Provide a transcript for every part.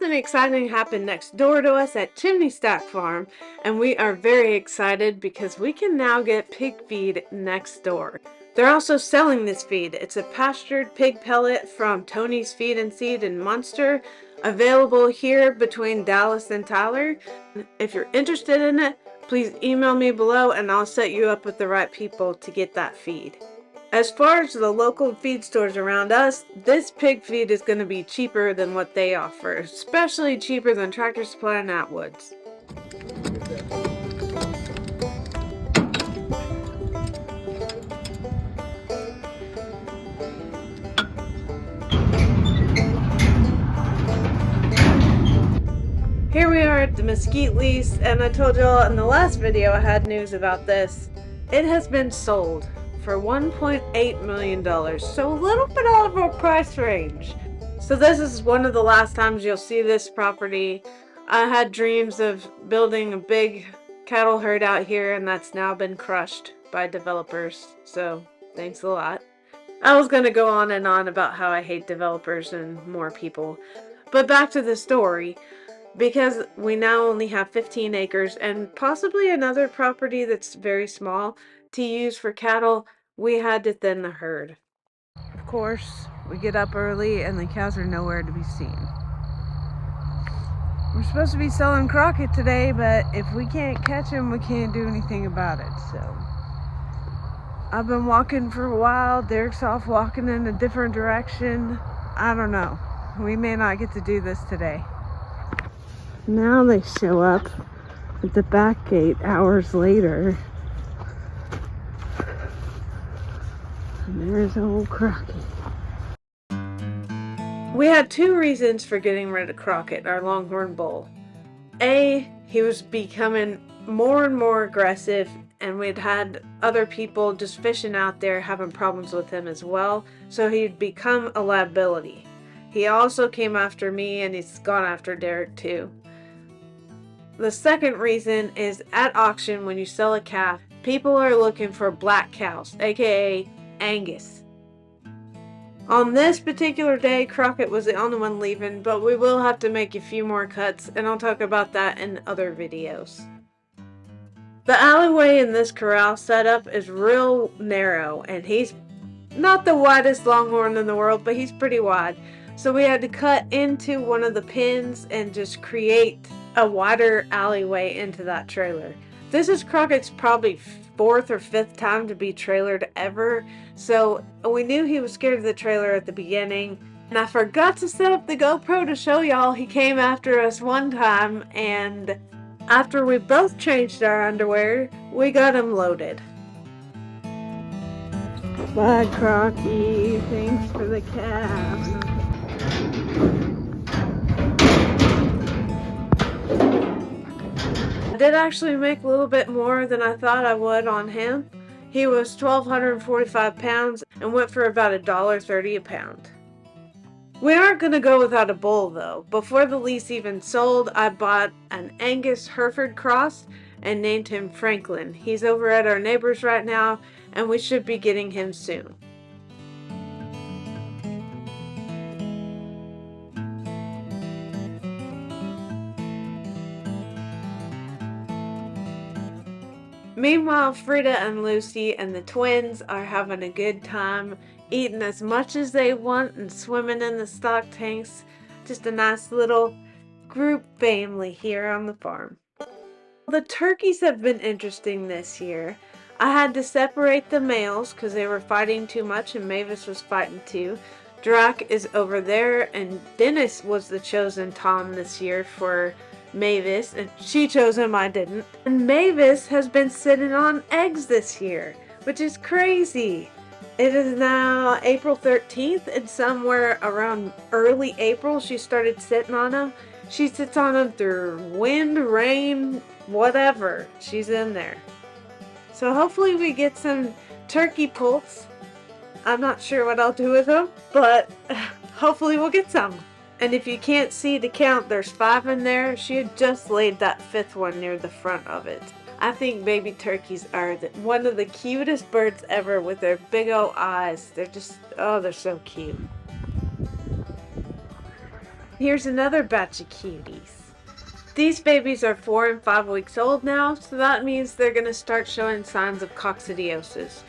Something exciting happened next door to us at Chimney Stack Farm, and we are very excited because we can now get pig feed next door. They're also selling this feed. It's a pastured pig pellet from Tony's Feed and Seed in Munster, available here between Dallas and Tyler. If you're interested in it, please email me below and I'll set you up with the right people to get that feed. As far as the local feed stores around us, this pig feed is going to be cheaper than what they offer, especially cheaper than Tractor Supply and Atwoods. Here we are at the mesquite lease, and I told y'all in the last video I had news about this. It has been sold for $1.8 million, so a little bit out of our price range. So this is one of the last times you'll see this property. I had dreams of building a big cattle herd out here, and that's now been crushed by developers, so thanks a lot. I was going to go on and on about how I hate developers and more people, but back to the story. Because we now only have 15 acres and possibly another property that's very small to use for cattle, we had to thin the herd. Of course, we get up early and the cows are nowhere to be seen. We're supposed to be selling Crockett today, but if we can't catch him, we can't do anything about it. So I've been walking for a while. Derek's off walking in a different direction. I don't know. We may not get to do this today. Now they show up at the back gate hours later. And there's old Crockett. We had two reasons for getting rid of Crockett, our longhorn bull. A, he was becoming more and more aggressive, and we'd had other people just fishing out there having problems with him as well, so he'd become a liability. He also came after me, and he's gone after Derek too. The second reason is at auction, when you sell a calf, people are looking for black cows, aka Angus. On this particular day, Crockett was the only one leaving, but we will have to make a few more cuts, and I'll talk about that in other videos. The alleyway in this corral setup is real narrow, and he's not the widest longhorn in the world, but he's pretty wide. So we had to cut into one of the pins and just create a wider alleyway into that trailer. This is Crockett's probably fourth or fifth time to be trailered ever, so we knew he was scared of the trailer at the beginning. And I forgot to set up the GoPro to show y'all. He came after us one time, and after we both changed our underwear, we got him loaded. Bye, Crocky. Thanks for the calves. I did actually make a little bit more than I thought I would on him. He was 1,245 pounds and went for about $1.30 a pound. We aren't going to go without a bull though. Before the lease even sold, I bought an Angus Hereford cross and named him Franklin. He's over at our neighbor's right now, and we should be getting him soon. Meanwhile, Frida and Lucy and the twins are having a good time, eating as much as they want and swimming in the stock tanks. Just a nice little group family here on the farm. The turkeys have been interesting this year. I had to separate the males because they were fighting too much, and Mavis was fighting too. Drac is over there, and Dennis was the chosen Tom this year for Mavis, and she chose him, I didn't. And Mavis has been sitting on eggs this year, which is crazy. It is now April 13th, and somewhere around early April she started sitting on them. She sits on them through wind, rain, whatever. She's in there. So hopefully we get some turkey poults. I'm not sure what I'll do with them, but hopefully we'll get some. And if you can't see the count, there's 5 in there. She had just laid that 5th one near the front of it. I think baby turkeys are one of the cutest birds ever with their big old eyes. They're just, oh, they're so cute. Here's another batch of cuties. These babies are 4 and 5 weeks old now, so that means they're going to start showing signs of coccidiosis,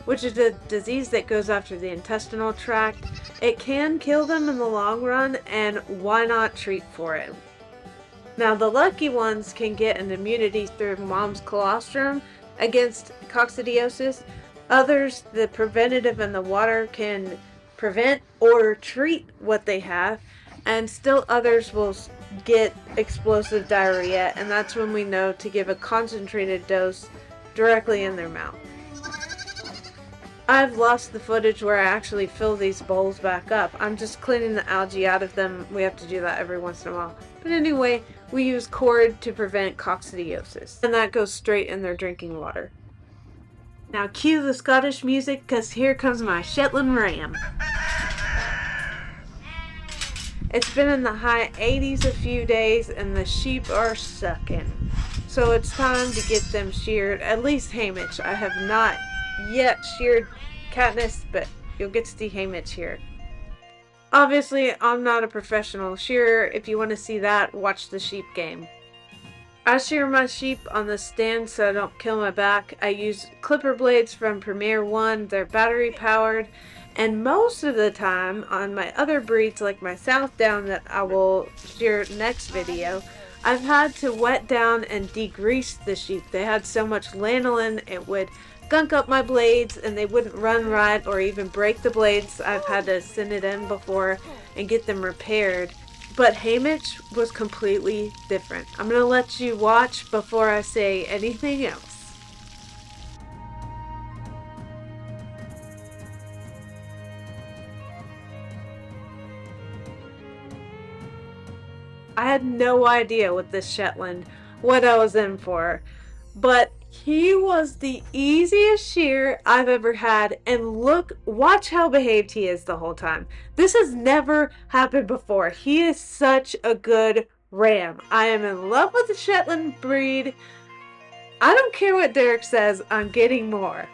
which is a disease that goes after the intestinal tract. It can kill them in the long run, and why not treat for it? Now, the lucky ones can get an immunity through mom's colostrum against coccidiosis. Others, the preventative in the water can prevent or treat what they have, and still others will get explosive diarrhea, and that's when we know to give a concentrated dose directly in their mouth. I've lost the footage where I actually fill these bowls back up. I'm just cleaning the algae out of them. We have to do that every once in a while. But anyway, we use cord to prevent coccidiosis, and that goes straight in their drinking water. Now cue the Scottish music, because here comes my Shetland ram. It's been in the high 80s a few days, and the sheep are sucking. So it's time to get them sheared, at least Hamish. I have not yet sheared Katniss, but you'll get to see Hamish here. Obviously, I'm not a professional shearer. If you want to see that, watch the sheep game. I shear my sheep on the stand so I don't kill my back. I use clipper blades from Premier One. They're battery powered. And most of the time, on my other breeds, like my Southdown that I will share next video, I've had to wet down and degrease the sheep. They had so much lanolin, it would gunk up my blades and they wouldn't run right or even break the blades. I've had to send it in before and get them repaired. But Hamish was completely different. I'm going to let you watch before I say anything else. I had no idea with this Shetland what I was in for, but he was the easiest shear I've ever had, and watch how behaved he is the whole time. This has never happened before. He is such a good ram. I am in love with the Shetland breed. I don't care what Derek says, I'm getting more.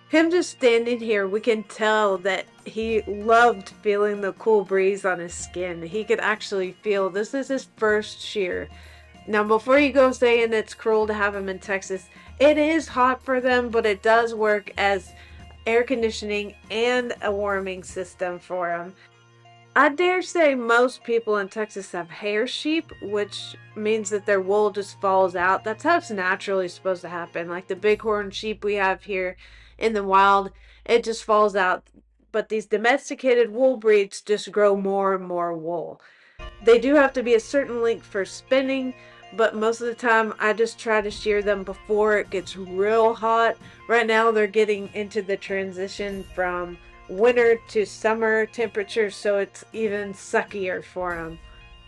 Him just standing here, we can tell that he loved feeling the cool breeze on his skin. He could actually feel this is his first shear. Now, before you go saying it's cruel to have him in Texas, it is hot for them, but it does work as air conditioning and a warming system for them. I dare say most people in Texas have hair sheep, which means that their wool just falls out. That's how it's naturally supposed to happen. Like the bighorn sheep we have here in the wild, it just falls out. But these domesticated wool breeds just grow more and more wool. They do have to be a certain length for spinning, but most of the time I just try to shear them before it gets real hot. Right now they're getting into the transition from winter to summer temperatures, so it's even suckier for them.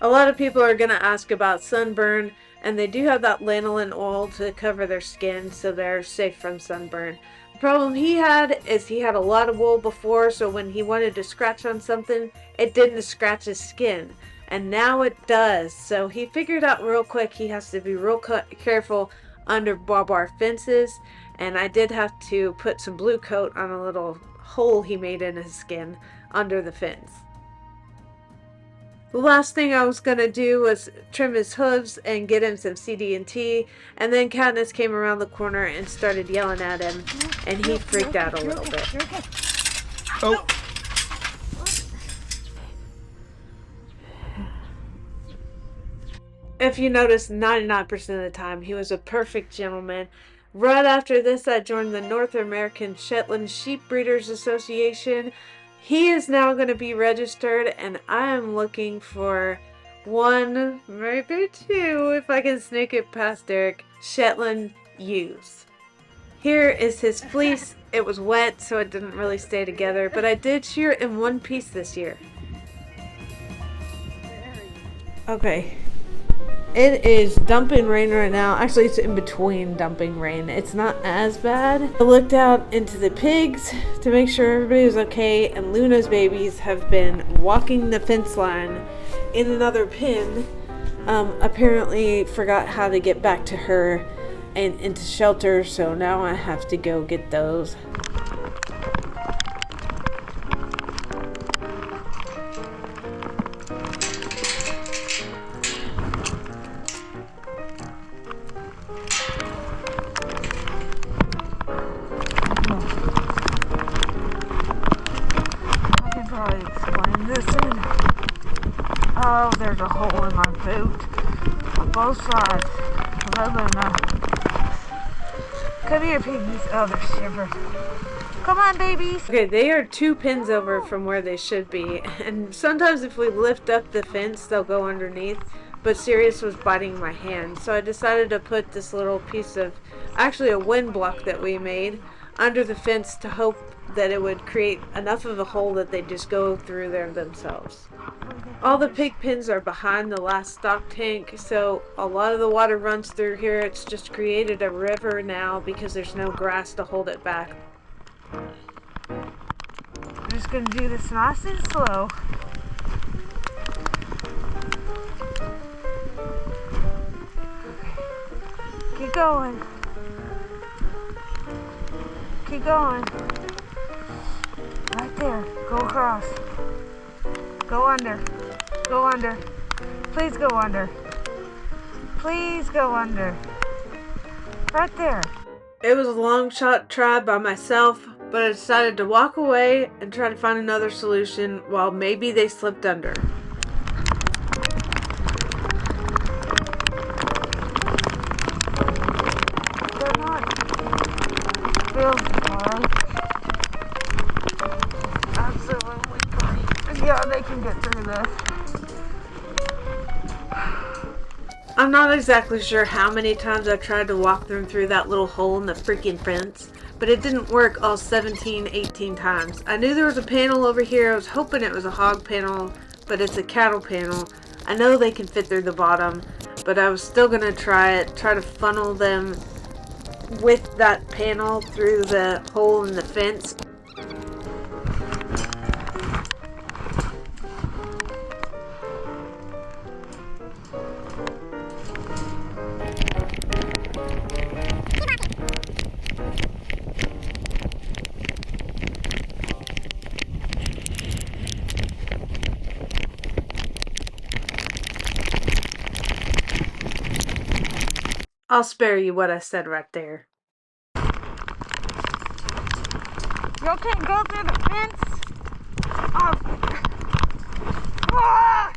A lot of people are going to ask about sunburn, and they do have that lanolin oil to cover their skin so they're safe from sunburn. The problem he had is he had a lot of wool before, so when he wanted to scratch on something, it didn't scratch his skin, and now it does. So he figured out real quick he has to be real careful under barbed wire fences, and I did have to put some blue coat on a little hole he made in his skin under the fence. The last thing I was going to do was trim his hooves and get him some CD&T, and then Katniss came around the corner and started yelling at him, and he freaked out a little bit. Oh. If you notice, 99% of the time, he was a perfect gentleman. Right after this, I joined the North American Shetland Sheep Breeders Association. He is now going to be registered, and I am looking for 1, maybe 2, if I can sneak it past Derek, Shetland ewes. Here is his fleece. It was wet, so it didn't really stay together, but I did shear it in one piece this year. Okay. It is dumping rain right now. Actually, it's in between dumping rain. It's not as bad. I looked out into the pigs to make sure everybody was okay, and Luna's babies have been walking the fence line in another pen. Apparently forgot how to get back to her and into shelter, so now I have to go get those. how do I explain this in? Oh, there's a hole in my boot on both sides. Come here, piggies. Oh, they're shivered. Come on, babies. Okay, they are 2 pins over from where they should be. And sometimes if we lift up the fence, they'll go underneath. But Sirius was biting my hand. So I decided to put this little piece of, actually a wind block that we made, under the fence to hope that it would create enough of a hole that they'd just go through there themselves. All the pig pens are behind the last stock tank, so a lot of the water runs through here. It's just created a river now because there's no grass to hold it back. I'm just going to do this nice and slow. Keep going. Keep going. Right there. Go across. Go under. Go under. Please go under. Please go under. Right there. It was a long shot try by myself, but I decided to walk away and try to find another solution while maybe they slipped under. They're not real hard. Absolutely great. Yeah, they can get through this. I'm not exactly sure how many times I tried to walk them through that little hole in the freaking fence, but it didn't work all 17, 18 times. I knew there was a panel over here. I was hoping it was a hog panel, but it's a cattle panel. I know they can fit through the bottom, but I was still gonna try to funnel them with that panel through the hole in the fence. I'll spare you what I said right there. Y'all can't go through the fence. Ah!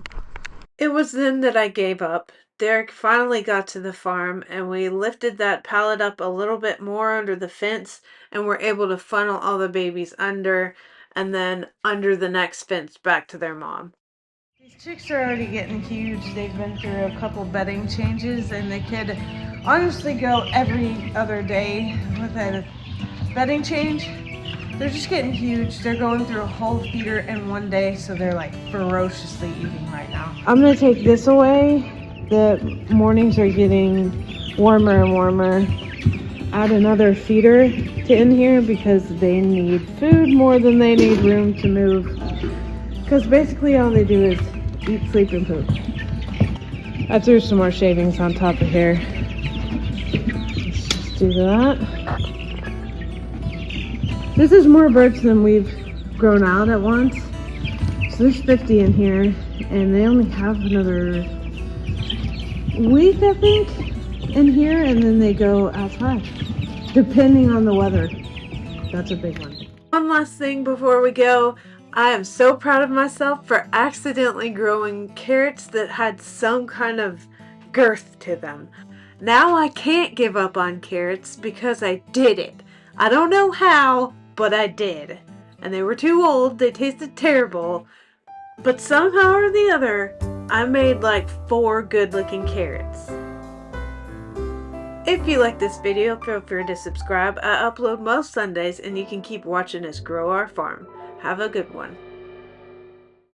It was then that I gave up. Derek finally got to the farm and we lifted that pallet up a little bit more under the fence and were able to funnel all the babies under and then under the next fence back to their mom. These chicks are already getting huge. They've been through a couple bedding changes and they could honestly go every other day with a bedding change. They're just getting huge. They're going through a whole feeder in one day, so they're like ferociously eating right now. I'm gonna take this away. The mornings are getting warmer and warmer. Add another feeder to in here because they need food more than they need room to move. Because basically all they do is eat, sleep, and poop. I threw some more shavings on top of here. Let's just do that. This is more birds than we've grown out at once. So there's 50 in here, and they only have another week, I think, in here, and then they go outside, depending on the weather. That's a big one. One last thing before we go. I am so proud of myself for accidentally growing carrots that had some kind of girth to them. Now I can't give up on carrots because I did it. I don't know how, but I did. And they were too old, they tasted terrible. But somehow or the other, I made like 4 good looking carrots. If you like this video, feel free to subscribe. I upload most Sundays and you can keep watching us grow our farm. Have a good one.